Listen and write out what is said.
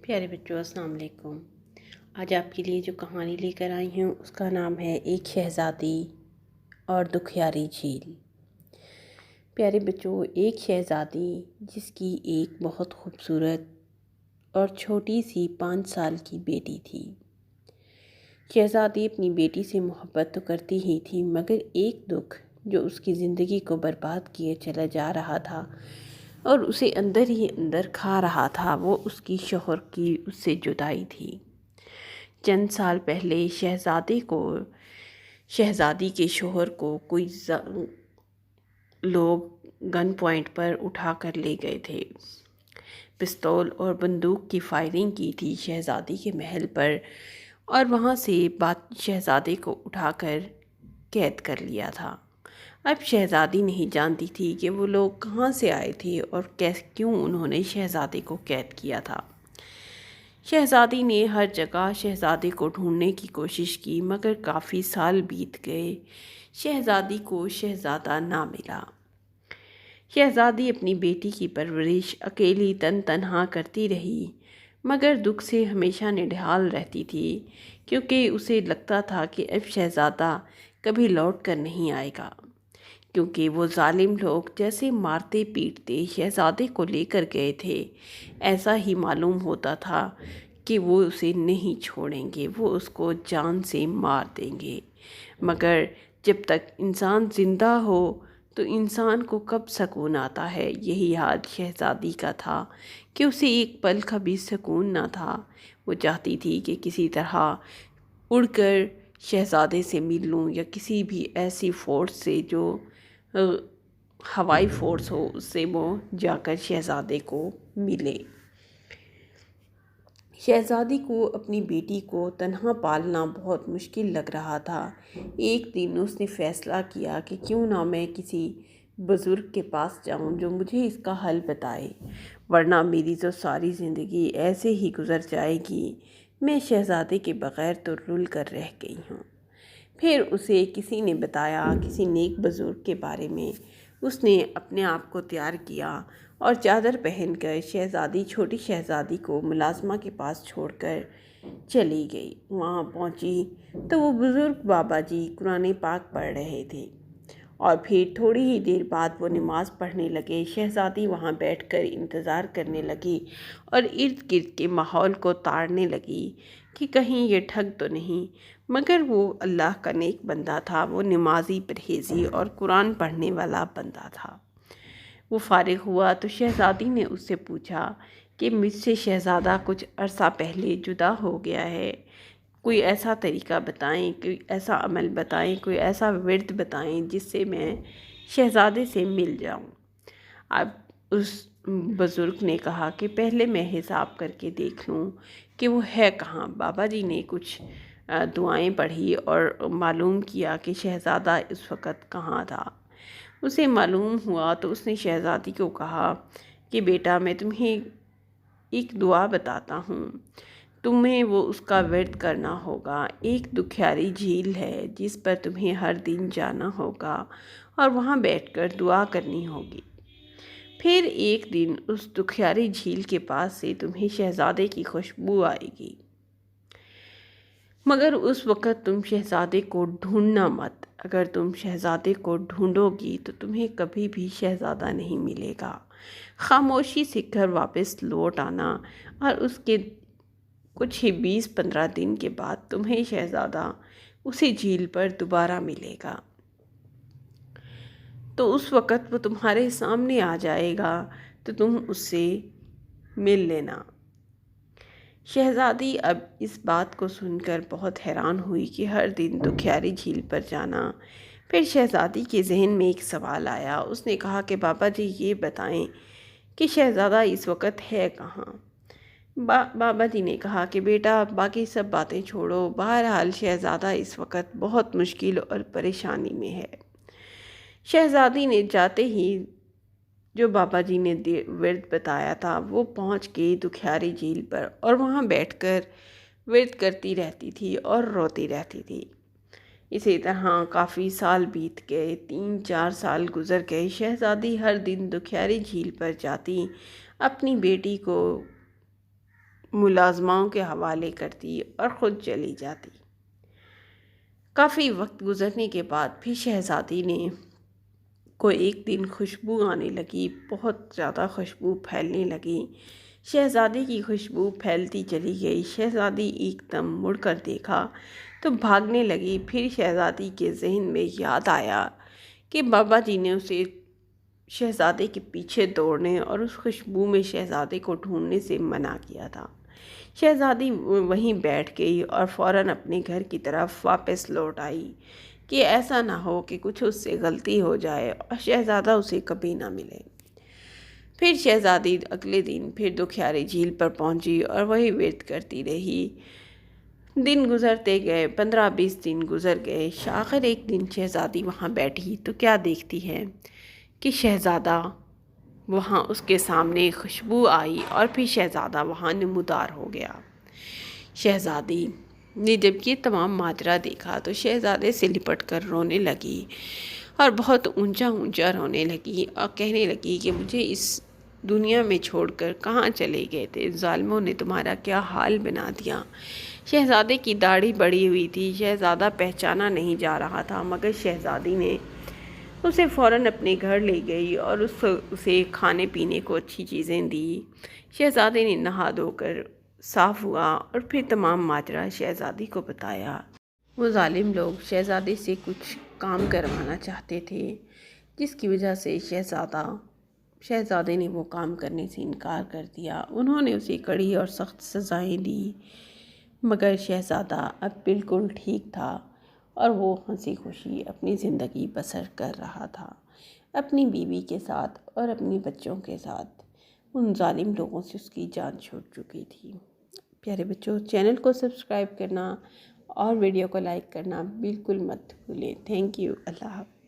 پیارے بچوں، السلام علیکم۔ آج آپ کے لیے جو کہانی لے کر آئی ہوں اس کا نام ہے ایک شہزادی اور دکھیاری جھیل۔ پیارے بچوں، ایک شہزادی جس کی ایک بہت خوبصورت اور چھوٹی سی 5 سال کی بیٹی تھی۔ شہزادی اپنی بیٹی سے محبت تو کرتی ہی تھی، مگر ایک دکھ جو اس کی زندگی کو برباد کیے چلا جا رہا تھا اور اسے اندر ہی اندر کھا رہا تھا، وہ اس کی شوہر کی اس سے جدائی تھی۔ چند سال پہلے شہزادی کے شوہر کو کوئی لوگ گن پوائنٹ پر اٹھا کر لے گئے تھے۔ پستول اور بندوق کی فائرنگ کی تھی شہزادی کے محل پر، اور وہاں سے شہزادے کو اٹھا کر قید کر لیا تھا۔ اب شہزادی نہیں جانتی تھی کہ وہ لوگ کہاں سے آئے تھے اور کیوں انہوں نے شہزادے کو قید کیا تھا۔ شہزادی نے ہر جگہ شہزادے کو ڈھونڈنے کی کوشش کی، مگر کافی سال بیت گئے، شہزادی کو شہزادہ نہ ملا۔ شہزادی اپنی بیٹی کی پرورش اکیلی تنہا کرتی رہی، مگر دکھ سے ہمیشہ نڈھال رہتی تھی، کیونکہ اسے لگتا تھا کہ اب شہزادہ کبھی لوٹ کر نہیں آئے گا، کیونکہ وہ ظالم لوگ جیسے مارتے پیٹتے شہزادے کو لے کر گئے تھے، ایسا ہی معلوم ہوتا تھا کہ وہ اسے نہیں چھوڑیں گے، وہ اس کو جان سے مار دیں گے۔ مگر جب تک انسان زندہ ہو تو انسان کو کب سکون آتا ہے؟ یہی حال شہزادی کا تھا کہ اسے ایک پل کا بھی سکون نہ تھا۔ وہ چاہتی تھی کہ کسی طرح اڑ کر شہزادے سے مل لوں، یا کسی بھی ایسی فورس سے جو ہوائی فورس ہو اس سے وہ جا کر شہزادے کو ملے۔ شہزادی کو اپنی بیٹی کو تنہا پالنا بہت مشکل لگ رہا تھا۔ ایک دن اس نے فیصلہ کیا کہ کیوں نہ میں کسی بزرگ کے پاس جاؤں جو مجھے اس کا حل بتائے، ورنہ میری تو ساری زندگی ایسے ہی گزر جائے گی، میں شہزادے کے بغیر تو رل کر رہ گئی ہوں۔ پھر اسے کسی نے بتایا، کسی نیک بزرگ کے بارے میں۔ اس نے اپنے آپ کو تیار کیا اور چادر پہن کر چھوٹی شہزادی کو ملازمہ کے پاس چھوڑ کر چلی گئی۔ وہاں پہنچی تو وہ بزرگ بابا جی قرآن پاک پڑھ رہے تھے، اور پھر تھوڑی ہی دیر بعد وہ نماز پڑھنے لگے۔ شہزادی وہاں بیٹھ کر انتظار کرنے لگی اور ارد گرد کے ماحول کو تاڑنے لگی کہ کہیں یہ ٹھگ تو نہیں، مگر وہ اللہ کا نیک بندہ تھا، وہ نمازی، پرہیزی اور قرآن پڑھنے والا بندہ تھا۔ وہ فارغ ہوا تو شہزادی نے اس سے پوچھا کہ مجھ سے شہزادہ کچھ عرصہ پہلے جدا ہو گیا ہے، کوئی ایسا طریقہ بتائیں، کوئی ایسا عمل بتائیں، کوئی ایسا ورد بتائیں جس سے میں شہزادے سے مل جاؤں۔ اب اس بزرگ نے کہا کہ پہلے میں حساب کر کے دیکھ لوں کہ وہ ہے کہاں۔ بابا جی نے کچھ دعائیں پڑھی اور معلوم کیا کہ شہزادہ اس وقت کہاں تھا۔ اسے معلوم ہوا تو اس نے شہزادی کو کہا کہ بیٹا، میں تمہیں ایک دعا بتاتا ہوں، تمہیں وہ اس کا ورد کرنا ہوگا۔ ایک دکھیاری جھیل ہے جس پر تمہیں ہر دن جانا ہوگا اور وہاں بیٹھ کر دعا کرنی ہوگی۔ پھر ایک دن اس دکھیاری جھیل کے پاس سے تمہیں شہزادے کی خوشبو آئے گی، مگر اس وقت تم شہزادے کو ڈھونڈنا مت۔ اگر تم شہزادے کو ڈھونڈو گی تو تمہیں کبھی بھی شہزادہ نہیں ملے گا۔ خاموشی سے گھر واپس لوٹ آنا، اور اس کے کچھ ہی 20-15 دن کے بعد تمہیں شہزادہ اسی جھیل پر دوبارہ ملے گا، تو اس وقت وہ تمہارے سامنے آ جائے گا تو تم اس سے مل لینا۔ شہزادی اب اس بات کو سن کر بہت حیران ہوئی کہ ہر دن دکھیاری جھیل پر جانا۔ پھر شہزادی کے ذہن میں ایک سوال آیا۔ اس نے کہا کہ بابا جی یہ بتائیں کہ شہزادہ اس وقت ہے کہاں؟ بابا جی نے کہا کہ بیٹا، باقی سب باتیں چھوڑو، بہرحال شہزادہ اس وقت بہت مشکل اور پریشانی میں ہے۔ شہزادی نے جاتے ہی جو بابا جی نے ورد بتایا تھا وہ پہنچ گئی دکھیاری جھیل پر، اور وہاں بیٹھ کر ورد کرتی رہتی تھی اور روتی رہتی تھی۔ اسی طرح کافی سال بیت گئے، 3-4 سال گزر گئے۔ شہزادی ہر دن دکھیاری جھیل پر جاتی، اپنی بیٹی کو ملازماؤں کے حوالے کرتی اور خود چلی جاتی۔ کافی وقت گزرنے کے بعد پھر شہزادی نے کو ایک دن خوشبو آنے لگی، بہت زیادہ خوشبو پھیلنے لگی۔ شہزادی کی خوشبو پھیلتی چلی گئی۔ شہزادی ایک دم مڑ کر دیکھا تو بھاگنے لگی۔ پھر شہزادی کے ذہن میں یاد آیا کہ بابا جی نے اسے شہزادے کے پیچھے دوڑنے اور اس خوشبو میں شہزادے کو ڈھونڈنے سے منع کیا تھا۔ شہزادی وہیں بیٹھ گئی اور فوراً اپنے گھر کی طرف واپس لوٹ آئی کہ ایسا نہ ہو کہ کچھ اس سے غلطی ہو جائے اور شہزادہ اسے کبھی نہ ملے۔ پھر شہزادی اگلے دن پھر دکھیاری جھیل پر پہنچی اور وہی ورد کرتی رہی۔ دن گزرتے گئے، 15-20 دن گزر گئے۔ آخر ایک دن شہزادی وہاں بیٹھی تو کیا دیکھتی ہے کہ شہزادہ وہاں اس کے سامنے خوشبو آئی اور پھر شہزادہ وہاں نمودار ہو گیا۔ شہزادی نے جب یہ تمام ماجرا دیکھا تو شہزادے سے لپٹ کر رونے لگی اور بہت اونچا اونچا رونے لگی اور کہنے لگی کہ مجھے اس دنیا میں چھوڑ کر کہاں چلے گئے تھے، ظالموں نے تمہارا کیا حال بنا دیا۔ شہزادے کی داڑھی بڑھی ہوئی تھی، شہزادہ پہچانا نہیں جا رہا تھا، مگر شہزادی نے اسے فوراً اپنے گھر لے گئی اور اسے کھانے پینے کو اچھی چیزیں دی۔ شہزادے نے نہا دھو کر صاف ہوا اور پھر تمام ماجرا شہزادی کو بتایا۔ وہ ظالم لوگ شہزادے سے کچھ کام کروانا چاہتے تھے، جس کی وجہ سے شہزادے نے وہ کام کرنے سے انکار کر دیا۔ انہوں نے اسے کڑی اور سخت سزائیں دی، مگر شہزادہ اب بالکل ٹھیک تھا اور وہ ہنسی خوشی اپنی زندگی بسر کر رہا تھا، اپنی بیوی کے ساتھ اور اپنی بچوں کے ساتھ۔ ان ظالم لوگوں سے اس کی جان چھوٹ چکی تھی۔ پیارے بچوں، چینل کو سبسکرائب کرنا اور ویڈیو کو لائک کرنا بالکل مت بھولیں۔ Thank you. اللہ حافظ۔